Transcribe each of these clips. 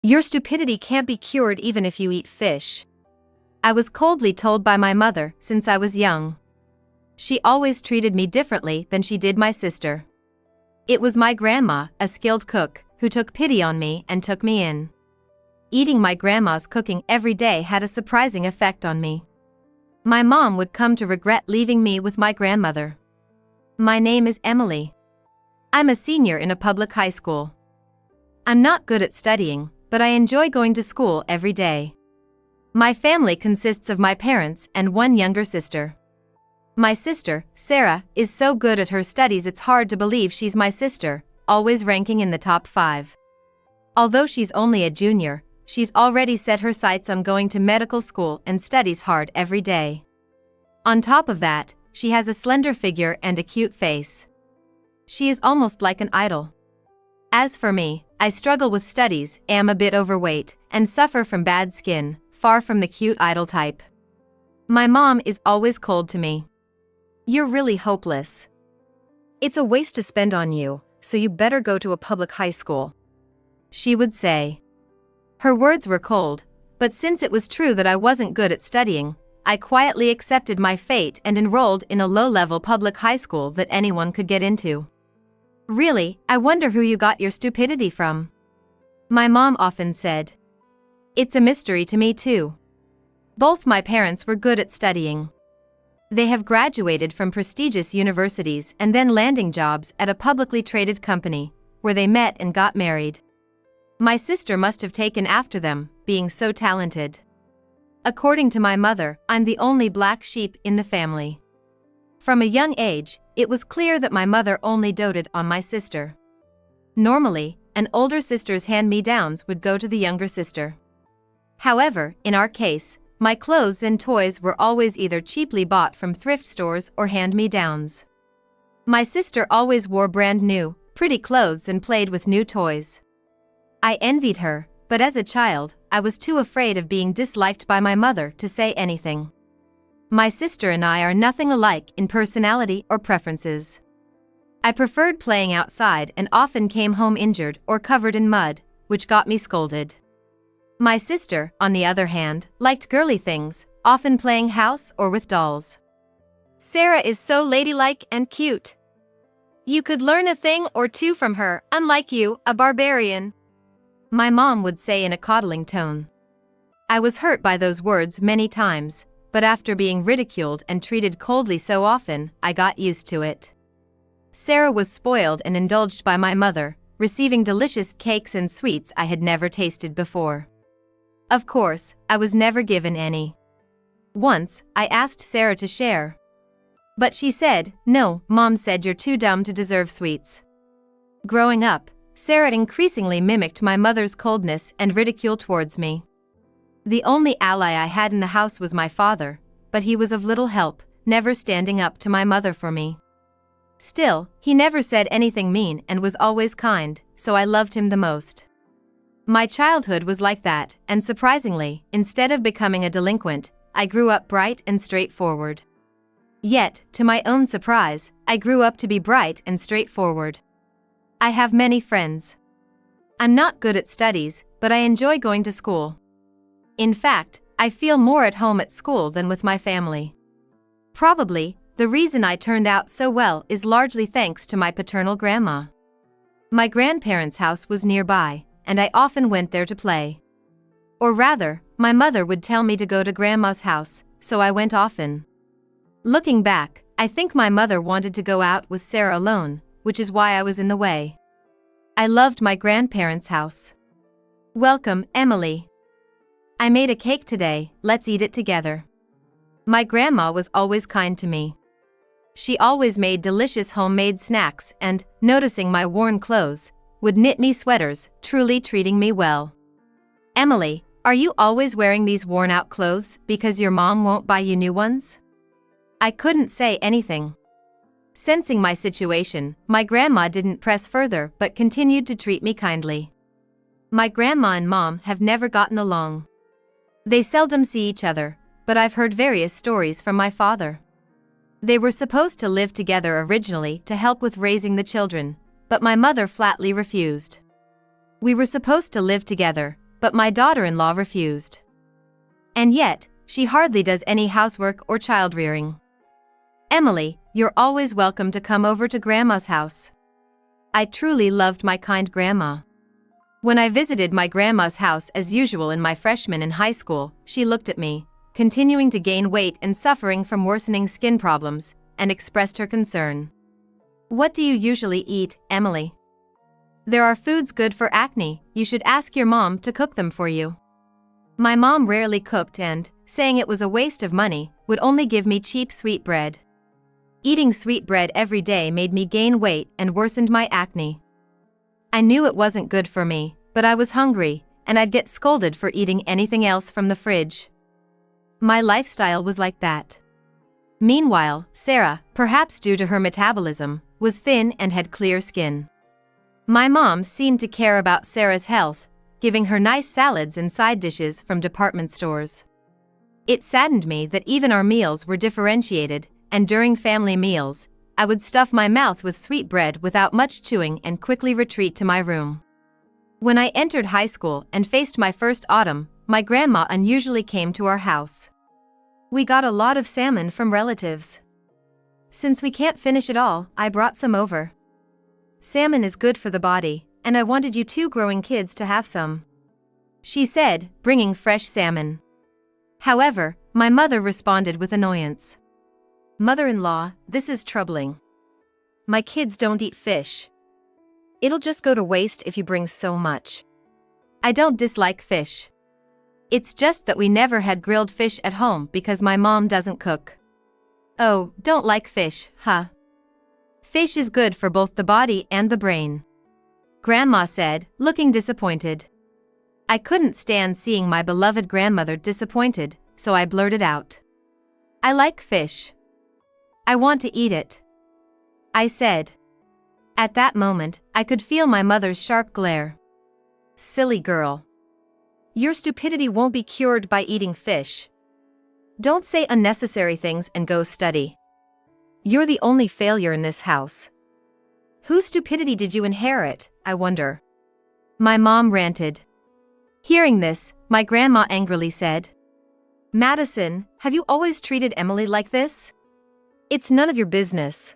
Your stupidity can't be cured even if you eat fish. I was coldly told by my mother since I was young. She always treated me differently than she did my sister. It was my grandma, a skilled cook, who took pity on me and took me in. Eating my grandma's cooking every day had a surprising effect on me. My mom would come to regret leaving me with my grandmother. My name is Emily. I'm a senior in a public high school. I'm not good at studying, but I enjoy going to school every day. My family consists of my parents and one younger sister. My sister, Sarah, is so good at her studies it's hard to believe she's my sister, always ranking in the top 5. Although she's only a junior, she's already set her sights on going to medical school and studies hard every day. On top of that, she has a slender figure and a cute face. She is almost like an idol. As for me, I struggle with studies, am a bit overweight, and suffer from bad skin, far from the cute idol type. My mom is always cold to me. You're really hopeless. It's a waste to spend on you, so you better go to a public high school, she would say. Her words were cold, but since it was true that I wasn't good at studying, I quietly accepted my fate and enrolled in a low-level public high school that anyone could get into. Really, I wonder who you got your stupidity from, my mom often said. It's a mystery to me too. Both my parents were good at studying. They have graduated from prestigious universities and then landing jobs at a publicly traded company, where they met and got married. My sister must have taken after them, being so talented. According to my mother, I'm the only black sheep in the family. From a young age, it was clear that my mother only doted on my sister. Normally, an older sister's hand-me-downs would go to the younger sister. However, in our case, my clothes and toys were always either cheaply bought from thrift stores or hand-me-downs. My sister always wore brand new, pretty clothes and played with new toys. I envied her, but as a child, I was too afraid of being disliked by my mother to say anything. My sister and I are nothing alike in personality or preferences. I preferred playing outside and often came home injured or covered in mud, which got me scolded. My sister, on the other hand, liked girly things, often playing house or with dolls. Sarah is so ladylike and cute. You could learn a thing or two from her, unlike you, a barbarian, my mom would say in a coddling tone. I was hurt by those words many times, but after being ridiculed and treated coldly so often, I got used to it. Sarah was spoiled and indulged by my mother, receiving delicious cakes and sweets I had never tasted before. Of course, I was never given any. Once, I asked Sarah to share. But she said, "No, Mom said you're too dumb to deserve sweets." Growing up, Sarah increasingly mimicked my mother's coldness and ridicule towards me. The only ally I had in the house was my father, but he was of little help, never standing up to my mother for me. Still, he never said anything mean and was always kind, so I loved him the most. My childhood was like that, and surprisingly, instead of becoming a delinquent, I grew up bright and straightforward. Yet, to my own surprise, I grew up to be bright and straightforward. I have many friends. I'm not good at studies, but I enjoy going to school. In fact, I feel more at home at school than with my family. Probably, the reason I turned out so well is largely thanks to my paternal grandma. My grandparents' house was nearby, and I often went there to play. Or rather, my mother would tell me to go to grandma's house, so I went often. Looking back, I think my mother wanted to go out with Sarah alone, which is why I was in the way. I loved my grandparents' house. Welcome, Emily. I made a cake today, let's eat it together. My grandma was always kind to me. She always made delicious homemade snacks and, noticing my worn clothes, would knit me sweaters, truly treating me well. Emily, are you always wearing these worn-out clothes because your mom won't buy you new ones? I couldn't say anything. Sensing my situation, my grandma didn't press further but continued to treat me kindly. My grandma and mom have never gotten along. They seldom see each other, but I've heard various stories from my father. They were supposed to live together originally to help with raising the children, but my mother flatly refused. We were supposed to live together, but my daughter-in-law refused. And yet, she hardly does any housework or child-rearing. Emily, you're always welcome to come over to Grandma's house. I truly loved my kind grandma. When I visited my grandma's house as usual in my freshman in high school, she looked at me, continuing to gain weight and suffering from worsening skin problems, and expressed her concern. What do you usually eat, Emily? There are foods good for acne, you should ask your mom to cook them for you. My mom rarely cooked and, saying it was a waste of money, would only give me cheap sweetbread. Eating sweetbread every day made me gain weight and worsened my acne. I knew it wasn't good for me, but I was hungry, and I'd get scolded for eating anything else from the fridge. My lifestyle was like that. Meanwhile, Sarah, perhaps due to her metabolism, was thin and had clear skin. My mom seemed to care about Sarah's health, giving her nice salads and side dishes from department stores. It saddened me that even our meals were differentiated, and during family meals, I would stuff my mouth with sweetbread without much chewing and quickly retreat to my room. When I entered high school and faced my first autumn, my grandma unusually came to our house. We got a lot of salmon from relatives. Since we can't finish it all, I brought some over. Salmon is good for the body, and I wanted you two growing kids to have some, she said, bringing fresh salmon. However, my mother responded with annoyance. Mother-in-law, this is troubling. My kids don't eat fish. It'll just go to waste if you bring so much. I don't dislike fish. It's just that we never had grilled fish at home because my mom doesn't cook. Oh, don't like fish, huh? Fish is good for both the body and the brain, Grandma said, looking disappointed. I couldn't stand seeing my beloved grandmother disappointed, so I blurted out. I like fish. I want to eat it, I said. At that moment, I could feel my mother's sharp glare. Silly girl. Your stupidity won't be cured by eating fish. Don't say unnecessary things and go study. You're the only failure in this house. Whose stupidity did you inherit, I wonder? My mom ranted. Hearing this, my grandma angrily said, Madison, have you always treated Emily like this? It's none of your business.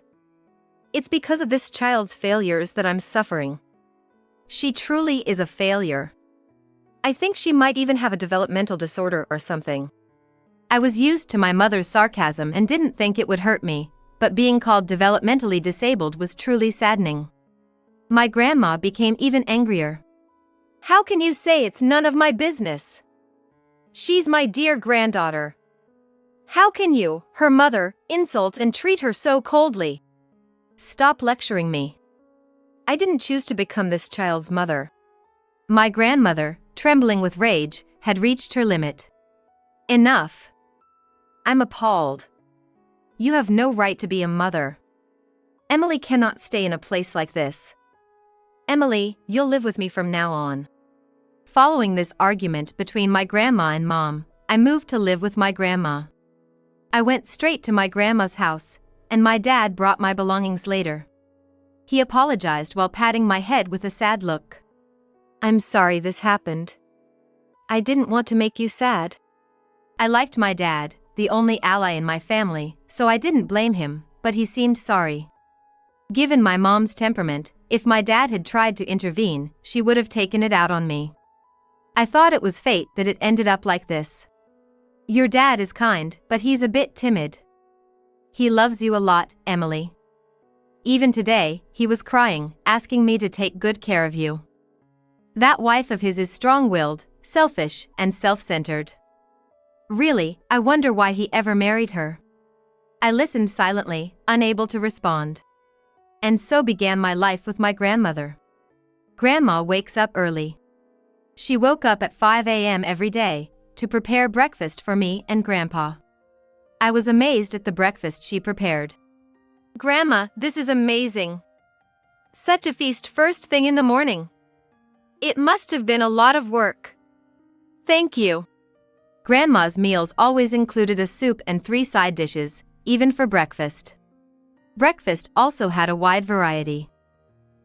It's because of this child's failures that I'm suffering. She truly is a failure. I think she might even have a developmental disorder or something. I was used to my mother's sarcasm and didn't think it would hurt me, but being called developmentally disabled was truly saddening. My grandma became even angrier. How can you say it's none of my business? She's my dear granddaughter. How can you, her mother, insult and treat her so coldly? Stop lecturing me. I didn't choose to become this child's mother. My grandmother, trembling with rage, had reached her limit. Enough. I'm appalled. You have no right to be a mother. Emily cannot stay in a place like this. Emily, you'll live with me from now on. Following this argument between my grandma and mom, I moved to live with my grandma. I went straight to my grandma's house, and my dad brought my belongings later. He apologized while patting my head with a sad look. I'm sorry this happened. I didn't want to make you sad. I liked my dad, the only ally in my family, so I didn't blame him, but he seemed sorry. Given my mom's temperament, if my dad had tried to intervene, she would have taken it out on me. I thought it was fate that it ended up like this. Your dad is kind, but he's a bit timid. He loves you a lot, Emily. Even today, he was crying, asking me to take good care of you. That wife of his is strong-willed, selfish, and self-centered. Really, I wonder why he ever married her. I listened silently, unable to respond. And so began my life with my grandmother. Grandma wakes up early. She woke up at 5 a.m. every day, to prepare breakfast for me and Grandpa. I was amazed at the breakfast she prepared. Grandma, this is amazing. Such a feast first thing in the morning. It must have been a lot of work. Thank you. Grandma's meals always included a soup and 3 side dishes, even for breakfast. Breakfast also had a wide variety.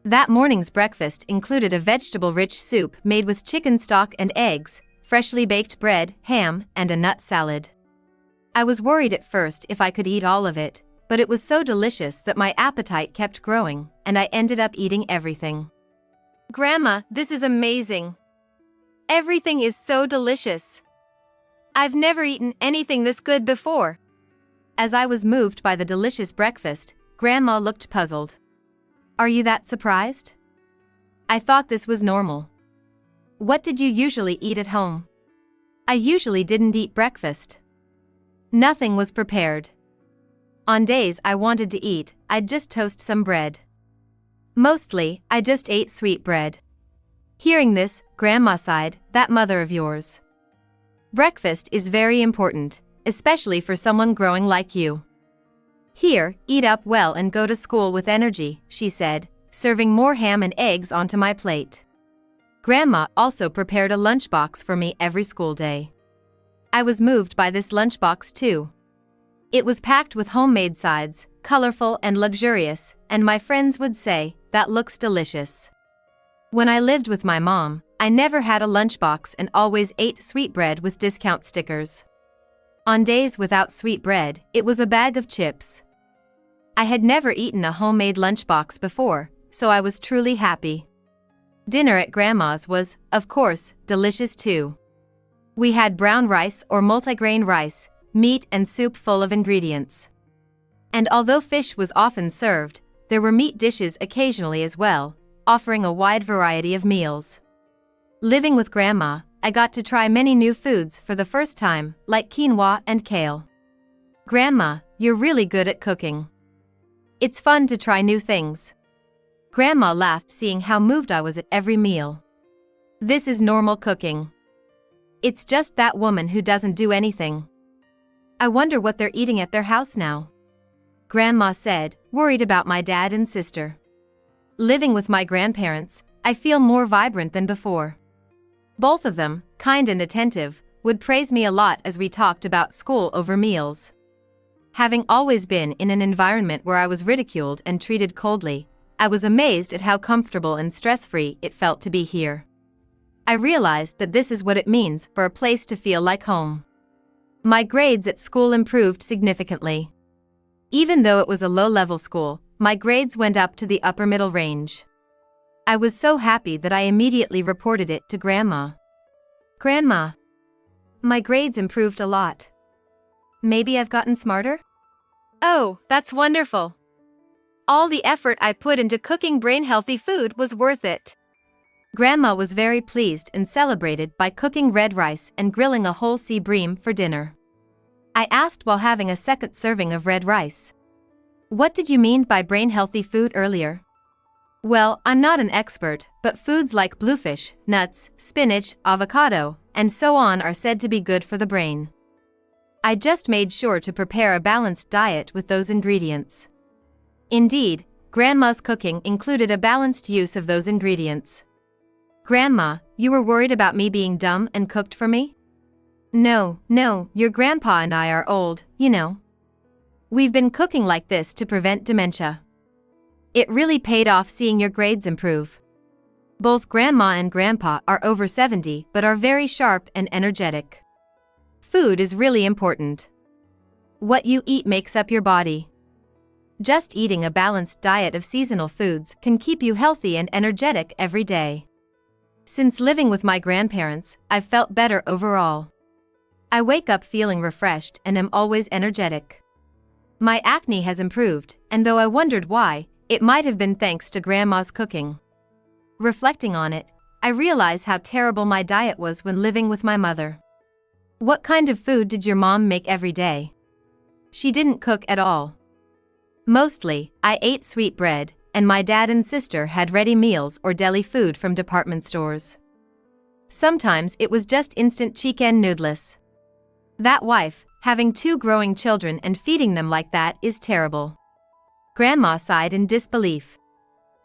That morning's breakfast included a vegetable-rich soup made with chicken stock and eggs, freshly baked bread, ham, and a nut salad. I was worried at first if I could eat all of it, but it was so delicious that my appetite kept growing, and I ended up eating everything. Grandma, this is amazing. Everything is so delicious. I've never eaten anything this good before. As I was moved by the delicious breakfast, Grandma looked puzzled. Are you that surprised? I thought this was normal. What did you usually eat at home? I usually didn't eat breakfast. Nothing was prepared. On days I wanted to eat, I'd just toast some bread. Mostly, I just ate sweet bread. Hearing this, Grandma sighed, that mother of yours. Breakfast is very important, especially for someone growing like you. Here, eat up well and go to school with energy, she said, serving more ham and eggs onto my plate. Grandma also prepared a lunchbox for me every school day. I was moved by this lunchbox too. It was packed with homemade sides, colorful and luxurious, and my friends would say, that looks delicious. When I lived with my mom, I never had a lunchbox and always ate sweetbread with discount stickers. On days without sweet bread, it was a bag of chips. I had never eaten a homemade lunchbox before, so I was truly happy. Dinner at Grandma's was, of course, delicious too. We had brown rice or multigrain rice, meat and soup full of ingredients. And although fish was often served, there were meat dishes occasionally as well, offering a wide variety of meals. Living with Grandma, I got to try many new foods for the first time, like quinoa and kale. Grandma, you're really good at cooking. It's fun to try new things. Grandma laughed, seeing how moved I was at every meal. This is normal cooking. It's just that woman who doesn't do anything. I wonder what they're eating at their house now. Grandma said, worried about my dad and sister. Living with my grandparents, I feel more vibrant than before. Both of them, kind and attentive, would praise me a lot as we talked about school over meals. Having always been in an environment where I was ridiculed and treated coldly, I was amazed at how comfortable and stress-free it felt to be here. I realized that this is what it means for a place to feel like home. My grades at school improved significantly. Even though it was a low-level school, my grades went up to the upper middle range. I was so happy that I immediately reported it to Grandma. Grandma, my grades improved a lot. Maybe I've gotten smarter? Oh, that's wonderful. All the effort I put into cooking brain-healthy food was worth it. Grandma was very pleased and celebrated by cooking red rice and grilling a whole sea bream for dinner. I asked while having a second serving of red rice. What did you mean by brain-healthy food earlier? Well, I'm not an expert, but foods like bluefish, nuts, spinach, avocado, and so on are said to be good for the brain. I just made sure to prepare a balanced diet with those ingredients. Indeed, Grandma's cooking included a balanced use of those ingredients. Grandma, you were worried about me being dumb and cooked for me? No, your grandpa and I are old, you know. We've been cooking like this to prevent dementia. It really paid off seeing your grades improve. Both Grandma and Grandpa are over 70 but are very sharp and energetic. Food is really important. What you eat makes up your body. Just eating a balanced diet of seasonal foods can keep you healthy and energetic every day. Since living with my grandparents, I've felt better overall. I wake up feeling refreshed and am always energetic. My acne has improved, and though I wondered why, it might have been thanks to Grandma's cooking. Reflecting on it, I realize how terrible my diet was when living with my mother. What kind of food did your mom make every day? She didn't cook at all. Mostly, I ate sweet bread, and my dad and sister had ready meals or deli food from department stores. Sometimes it was just instant chicken noodles. That wife, having 2 growing children and feeding them like that is terrible. Grandma sighed in disbelief.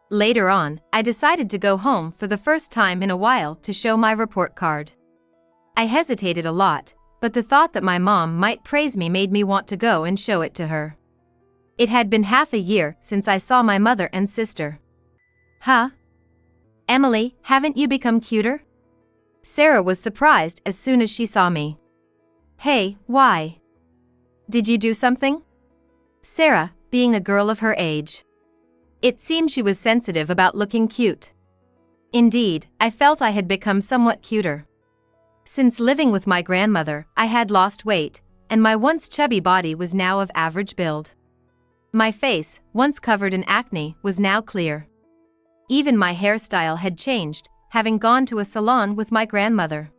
Later on, I decided to go home for the first time in a while to show my report card. I hesitated a lot, but the thought that my mom might praise me made me want to go and show it to her. It had been half a year since I saw my mother and sister. Huh? Emily, haven't you become cuter? Sarah was surprised as soon as she saw me. Hey, why? Did you do something? Sarah, being a girl of her age. It seemed she was sensitive about looking cute. Indeed, I felt I had become somewhat cuter. Since living with my grandmother, I had lost weight, and my once chubby body was now of average build. My face, once covered in acne, was now clear. Even my hairstyle had changed, having gone to a salon with my grandmother.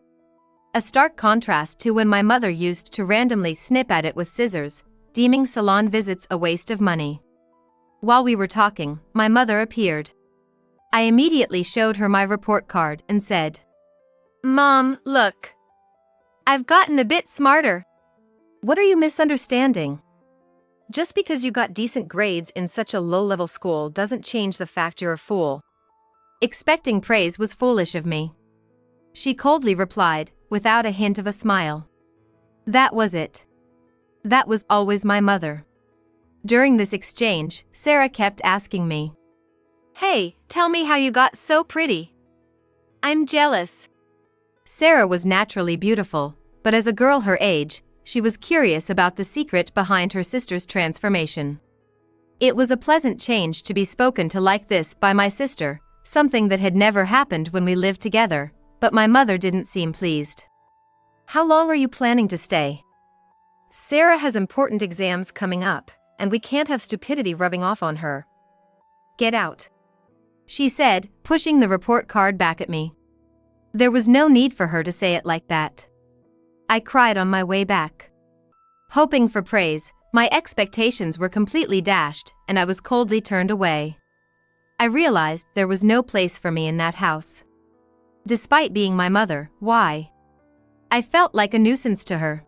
A stark contrast to when my mother used to randomly snip at it with scissors, deeming salon visits a waste of money. While we were talking, my mother appeared. I immediately showed her my report card and said, "Mom, look. I've gotten a bit smarter." What are you misunderstanding? Just because you got decent grades in such a low-level school doesn't change the fact you're a fool. Expecting praise was foolish of me. She coldly replied, without a hint of a smile. That was it. That was always my mother. During this exchange, Sarah kept asking me, "Hey, tell me how you got so pretty. I'm jealous." Sarah was naturally beautiful, but as a girl her age, she was curious about the secret behind her sister's transformation. It was a pleasant change to be spoken to like this by my sister, something that had never happened when we lived together, but my mother didn't seem pleased. "How long are you planning to stay?" "Sarah has important exams coming up, and we can't have stupidity rubbing off on her." "Get out," she said, pushing the report card back at me. There was no need for her to say it like that. I cried on my way back. Hoping for praise, my expectations were completely dashed, and I was coldly turned away. I realized there was no place for me in that house. Despite being my mother, why? I felt like a nuisance to her.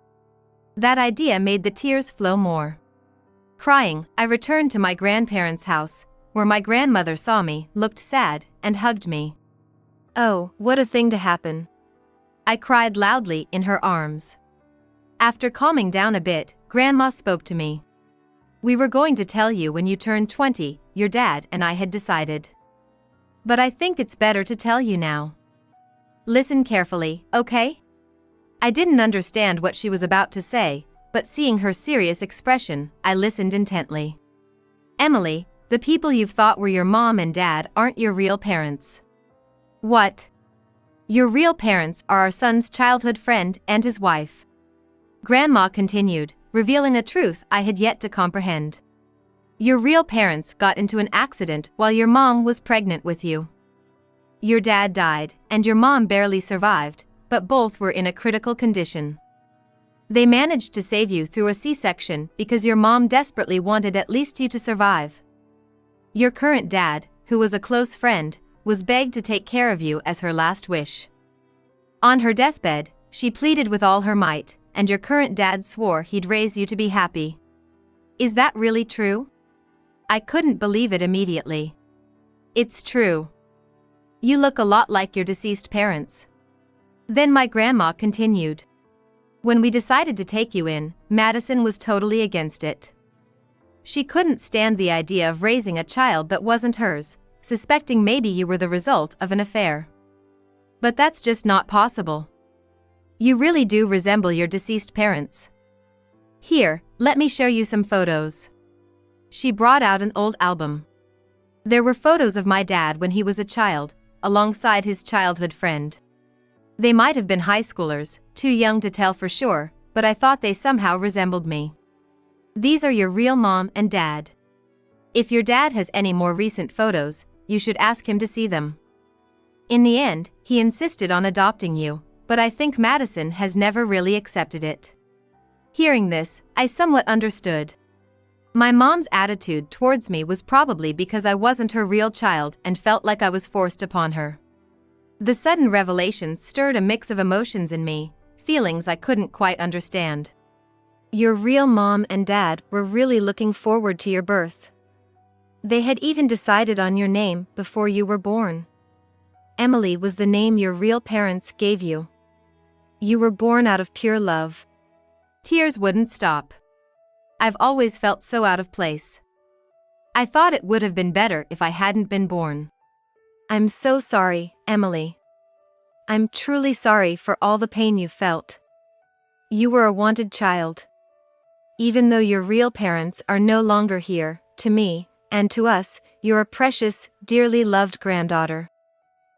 That idea made the tears flow more. Crying, I returned to my grandparents' house, where my grandmother saw me, looked sad, and hugged me. Oh, what a thing to happen. I cried loudly in her arms. After calming down a bit, Grandma spoke to me. "We were going to tell you when you turned 20, your dad and I had decided. But I think it's better to tell you now. Listen carefully, okay?" I didn't understand what she was about to say, but seeing her serious expression, I listened intently. "Emily, the people you've thought were your mom and dad aren't your real parents." "What?" "Your real parents are our son's childhood friend and his wife." Grandma continued, revealing a truth I had yet to comprehend. "Your real parents got into an accident while your mom was pregnant with you. Your dad died, and your mom barely survived, but both were in a critical condition. They managed to save you through a C-section because your mom desperately wanted at least you to survive. Your current dad, who was a close friend, was begged to take care of you as her last wish. On her deathbed, she pleaded with all her might, and your current dad swore he'd raise you to be happy. Is that really true?" I couldn't believe it immediately. "It's true. You look a lot like your deceased parents." Then my grandma continued. "When we decided to take you in, Madison was totally against it. She couldn't stand the idea of raising a child that wasn't hers, suspecting maybe you were the result of an affair. But that's just not possible. You really do resemble your deceased parents. Here, let me show you some photos." She brought out an old album. There were photos of my dad when he was a child, alongside his childhood friend. They might have been high schoolers, too young to tell for sure, but I thought they somehow resembled me. "These are your real mom and dad. If your dad has any more recent photos, you should ask him to see them. In the end, he insisted on adopting you, but I think Madison has never really accepted it." Hearing this, I somewhat understood. My mom's attitude towards me was probably because I wasn't her real child and felt like I was forced upon her. The sudden revelation stirred a mix of emotions in me, feelings I couldn't quite understand. Your real mom and dad were really looking forward to your birth. They had even decided on your name before you were born. Emily was the name your real parents gave you. You were born out of pure love. Tears wouldn't stop. I've always felt so out of place. I thought it would have been better if I hadn't been born. I'm so sorry, Emily. I'm truly sorry for all the pain you felt. You were a wanted child. Even though your real parents are no longer here, to me, and to us, you're a precious, dearly loved granddaughter.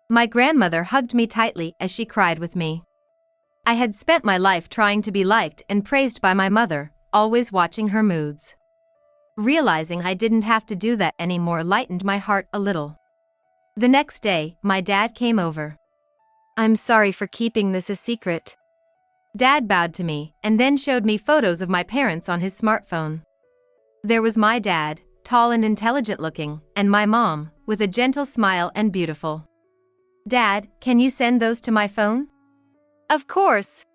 My grandmother hugged me tightly as she cried with me. I had spent my life trying to be liked and praised by my mother, always watching her moods. Realizing I didn't have to do that anymore lightened my heart a little. The next day, my dad came over. I'm sorry for keeping this a secret. Dad bowed to me and then showed me photos of my parents on his smartphone. There was my dad, tall and intelligent looking, and my mom, with a gentle smile and beautiful. Dad, can you send those to my phone? Of course.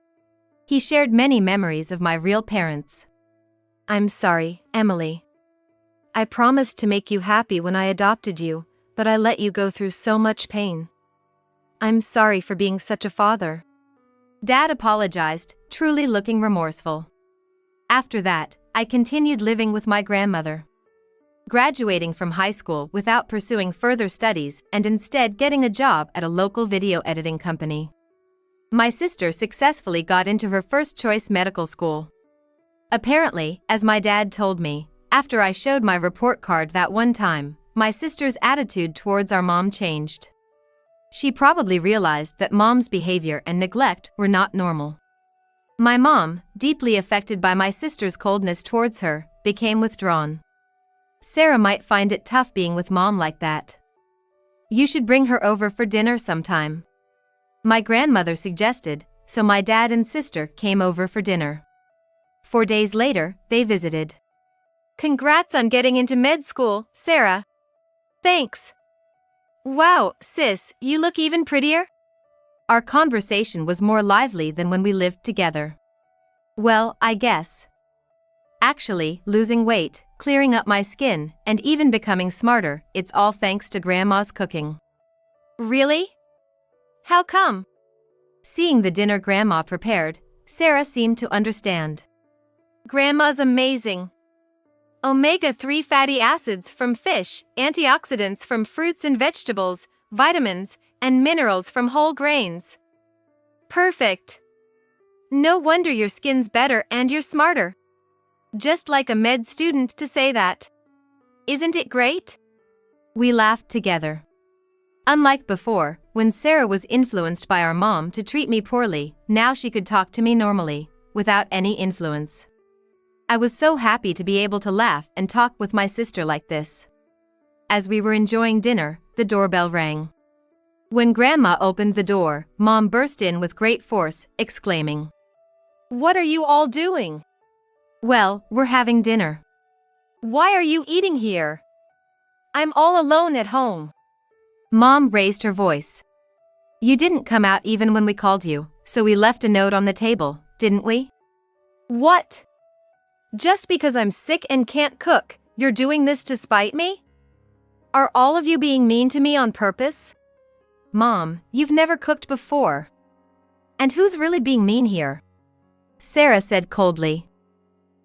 He shared many memories of my real parents. I'm sorry, Emily. I promised to make you happy when I adopted you, but I let you go through so much pain. I'm sorry for being such a father. Dad apologized, truly looking remorseful. After that, I continued living with my grandmother. Graduating from high school without pursuing further studies and instead getting a job at a local video editing company. My sister successfully got into her first choice medical school. Apparently, as my dad told me, after I showed my report card that one time, my sister's attitude towards our mom changed. She probably realized that mom's behavior and neglect were not normal. My mom, deeply affected by my sister's coldness towards her, became withdrawn. Sarah might find it tough being with mom like that. You should bring her over for dinner sometime. My grandmother suggested, so my dad and sister came over for dinner. 4 days later, they visited. Congrats on getting into med school, Sarah. Thanks. Wow, sis, you look even prettier. Our conversation was more lively than when we lived together. Well, I guess. Actually, losing weight, clearing up my skin, and even becoming smarter, it's all thanks to Grandma's cooking. Really? How come? Seeing the dinner Grandma prepared, Sarah seemed to understand. Grandma's amazing. Omega-3 fatty acids from fish, antioxidants from fruits and vegetables, vitamins, and minerals from whole grains. Perfect. No wonder your skin's better and you're smarter. Just like a med student to say that. Isn't it great? We laughed together. Unlike before, when Sarah was influenced by our mom to treat me poorly, now she could talk to me normally, without any influence. I was so happy to be able to laugh and talk with my sister like this. As we were enjoying dinner, the doorbell rang. When Grandma opened the door, Mom burst in with great force, exclaiming, "What are you all doing?" "Well, we're having dinner." "Why are you eating here? I'm all alone at home." Mom raised her voice. "You didn't come out even when we called you, so we left a note on the table, didn't we?" "What? Just because I'm sick and can't cook, you're doing this to spite me? Are all of you being mean to me on purpose?" "Mom, you've never cooked before. And who's really being mean here?" Sarah said coldly.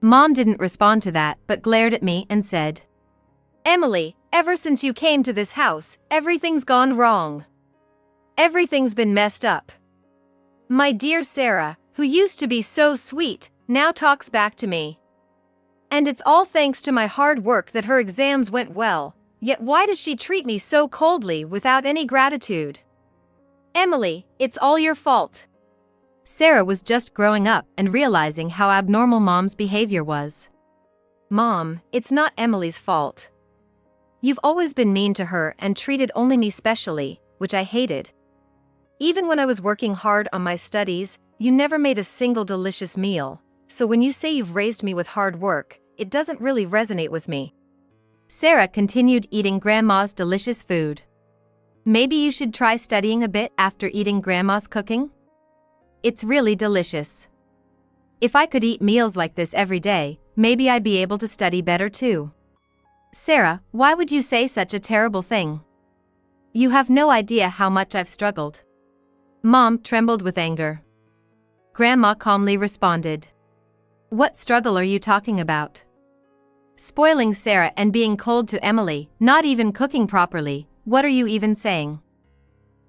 Mom didn't respond to that but glared at me and said, "Emily, ever since you came to this house, everything's gone wrong. Everything's been messed up. My dear Sarah, who used to be so sweet, now talks back to me. And it's all thanks to my hard work that her exams went well, yet why does she treat me so coldly without any gratitude? Emily, it's all your fault." Sarah was just growing up and realizing how abnormal Mom's behavior was. "Mom, it's not Emily's fault. You've always been mean to her and treated only me specially, which I hated. Even when I was working hard on my studies, you never made a single delicious meal, so when you say you've raised me with hard work, it doesn't really resonate with me." Sarah continued eating Grandma's delicious food. "Maybe you should try studying a bit after eating Grandma's cooking? It's really delicious. If I could eat meals like this every day, maybe I'd be able to study better too." "Sarah, why would you say such a terrible thing? You have no idea how much I've struggled." Mom trembled with anger. Grandma calmly responded, "What struggle are you talking about?" Spoiling Sarah and being cold to Emily, not even cooking properly, what are you even saying?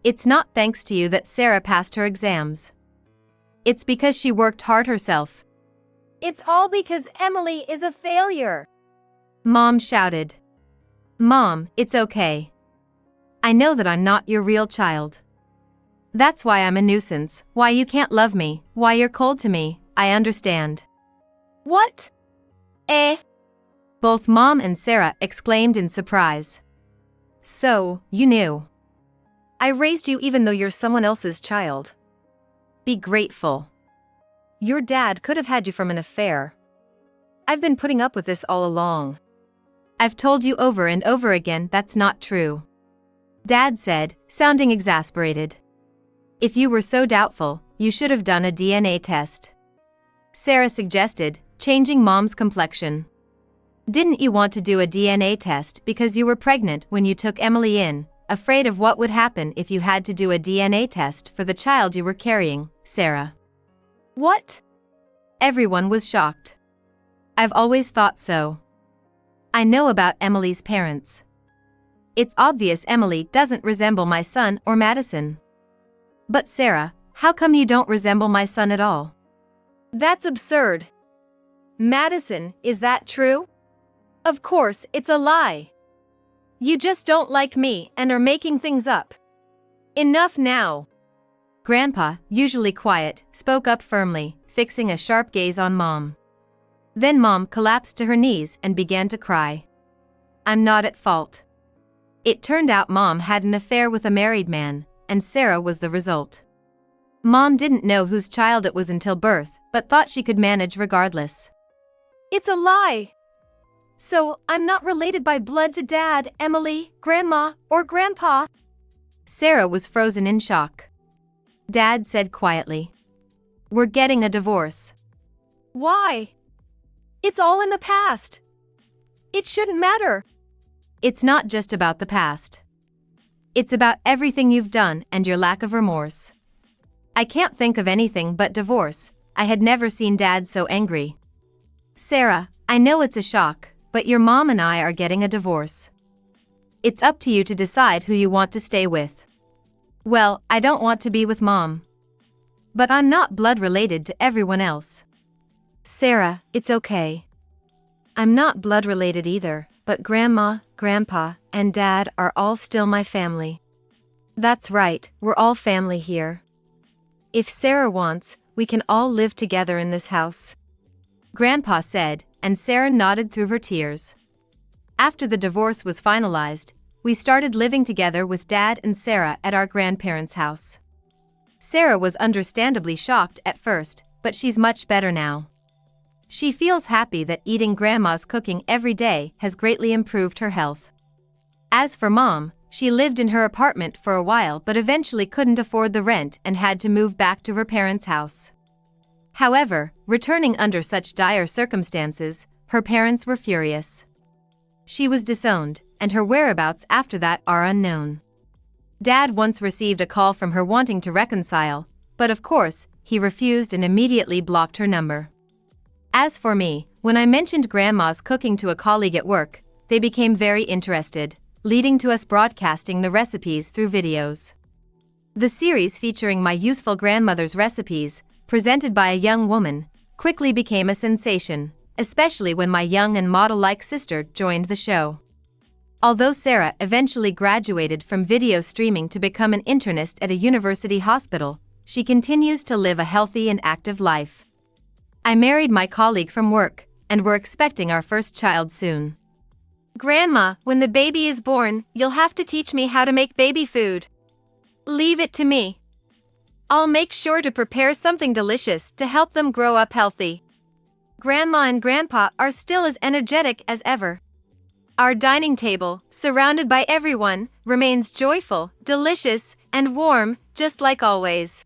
It's not thanks to you that Sarah passed her exams. It's because she worked hard herself. It's all because Emily is a failure. Mom shouted. Mom, it's okay. I know that I'm not your real child. That's why I'm a nuisance, why you can't love me, why you're cold to me, I understand. What? Both Mom and Sarah exclaimed in surprise. So, you knew. I raised you even though you're someone else's child. Be grateful. Your dad could have had you from an affair. I've been putting up with this all along. I've told you over and over again that's not true. Dad said, sounding exasperated. If you were so doubtful, you should have done a DNA test. Sarah suggested, changing Mom's complexion. Didn't you want to do a DNA test because you were pregnant when you took Emily in, afraid of what would happen if you had to do a DNA test for the child you were carrying, Sarah? What? Everyone was shocked. I've always thought so. I know about Emily's parents. It's obvious Emily doesn't resemble my son or Madison. But Sarah, how come you don't resemble my son at all? That's absurd. Madison, is that true? Of course, it's a lie. You just don't like me and are making things up. Enough now. Grandpa, usually quiet, spoke up firmly, fixing a sharp gaze on Mom. Then Mom collapsed to her knees and began to cry. I'm not at fault. It turned out Mom had an affair with a married man, and Sarah was the result. Mom didn't know whose child it was until birth, but thought she could manage regardless. It's a lie. So, I'm not related by blood to Dad, Emily, Grandma, or Grandpa? Sarah was frozen in shock. Dad said quietly. We're getting a divorce. Why? It's all in the past. It shouldn't matter. It's not just about the past. It's about everything you've done and your lack of remorse. I can't think of anything but divorce. I had never seen Dad so angry. Sarah, I know it's a shock, but your mom and I are getting a divorce. It's up to you to decide who you want to stay with. Well, I don't want to be with Mom. But I'm not blood related to everyone else. Sarah, it's okay. I'm not blood related either, but Grandma, Grandpa, and Dad are all still my family. That's right, we're all family here. If Sarah wants, we can all live together in this house. Grandpa said, and Sarah nodded through her tears. After the divorce was finalized, we started living together with Dad and Sarah at our grandparents' house. Sarah was understandably shocked at first, but she's much better now. She feels happy that eating Grandma's cooking every day has greatly improved her health. As for Mom, she lived in her apartment for a while but eventually couldn't afford the rent and had to move back to her parents' house. However, returning under such dire circumstances, her parents were furious. She was disowned, and her whereabouts after that are unknown. Dad once received a call from her wanting to reconcile, but of course, he refused and immediately blocked her number. As for me, when I mentioned Grandma's cooking to a colleague at work, they became very interested, leading to us broadcasting the recipes through videos. The series featuring my youthful grandmother's recipes, presented by a young woman, quickly became a sensation, especially when my young and model-like sister joined the show. Although Sarah eventually graduated from video streaming to become an internist at a university hospital, she continues to live a healthy and active life. I married my colleague from work, and we're expecting our first child soon. Grandma, when the baby is born, you'll have to teach me how to make baby food. Leave it to me. I'll make sure to prepare something delicious to help them grow up healthy. Grandma and Grandpa are still as energetic as ever. Our dining table, surrounded by everyone, remains joyful, delicious, and warm, just like always.